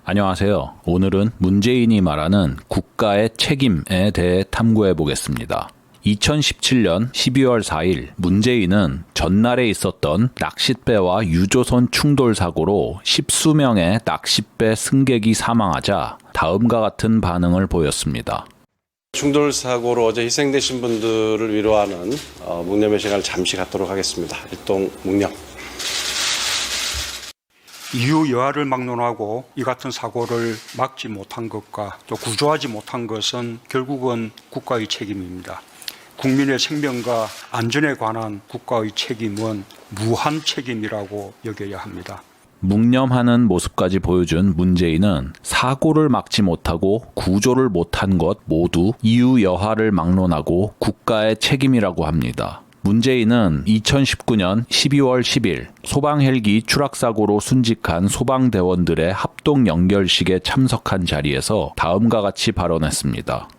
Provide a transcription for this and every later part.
안녕하세요. 오늘은 문재인이 말하는 국가의 책임에 대해 탐구해 보겠습니다. 2017년 12월 4일 문재인은 전날에 있었던 낚싯배와 유조선 충돌 사고로 십수명의 낚싯배 승객이 사망하자 다음과 같은 반응을 보였습니다. 충돌 사고로 어제 희생되신 분들을 위로하는 묵념의 시간을 잠시 갖도록 하겠습니다. 일동 묵념. 이유 여하를 막론하고 이 같은 사고를 막지 못한 것과 또 구조하지 못한 것은 결국은 국가의 책임입니다. 국민의 생명과 안전에 관한 국가의 책임은 무한 책임이라고 여겨야 합니다. 묵념하는 모습까지 보여준 문재인은 사고를 막지 못하고 구조를 못한 것 모두 이유 여하를 막론하고 국가의 책임이라고 합니다. 문재인은 2019년 12월 10일 소방 헬기 추락사고로 순직한 소방대원들의 합동 연결식에 참석한 자리에서 다음과 같이 발언했습니다.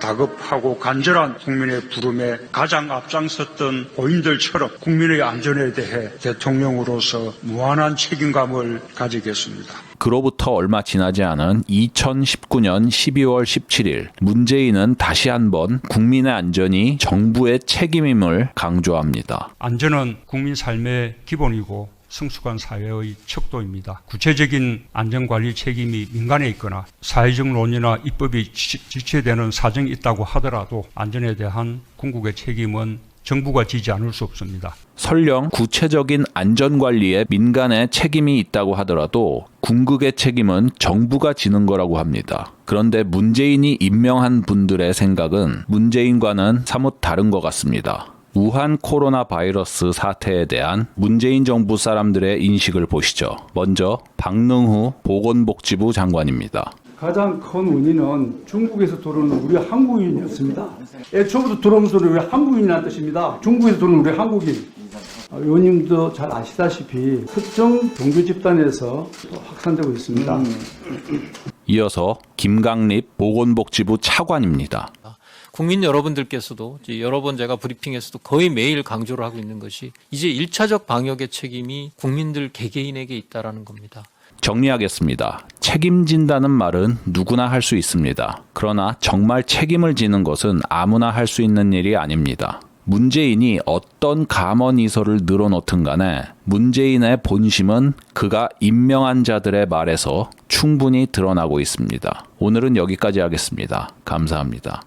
다급하고 간절한 국민의 부름에 가장 앞장섰던 고인들처럼 국민의 안전에 대해 대통령으로서 무한한 책임감을 가지겠습니다. 그로부터 얼마 지나지 않은 2019년 12월 17일 문재인은 다시 한번 국민의 안전이 정부의 책임임을 강조합니다. 안전은 국민 삶의 기본이고 성숙한 사회의 척도입니다. 구체적인 안전관리 책임이 민간에 있거나 사회적 논의나 입법이 지체되는 사정이 있다고 하더라도 안전에 대한 궁극의 책임은 정부가 지지 않을 수 없습니다. 설령 구체적인 안전관리에 민간의 책임이 있다고 하더라도 궁극의 책임은 정부가 지는 거라고 합니다. 그런데 문재인이 임명한 분들의 생각은 문재인과는 사뭇 다른 것 같습니다. 우한 코로나 바이러스 사태에 대한 문재인 정부 사람들의 인식을 보시죠. 먼저 박능후 보건복지부 장관입니다. 가장 큰 원인은 중국에서 들어오는 우리 한국인이었습니다. 애초부터 들어오면서 우리 한국인이라는 뜻입니다. 중국에서 들어오는 우리 한국인. 의원님도 잘 아시다시피 특정 종교 집단에서 확산되고 있습니다. 이어서 김강립 보건복지부 차관입니다. 국민 여러분들께서도 여러 번 제가 브리핑에서도 거의 매일 강조를 하고 있는 것이 이제 1차적 방역의 책임이 국민들 개개인에게 있다라는 겁니다. 정리하겠습니다. 책임진다는 말은 누구나 할 수 있습니다. 그러나 정말 책임을 지는 것은 아무나 할 수 있는 일이 아닙니다. 문재인이 어떤 감언이설을 늘어놓든 간에 문재인의 본심은 그가 임명한 자들의 말에서 충분히 드러나고 있습니다. 오늘은 여기까지 하겠습니다. 감사합니다.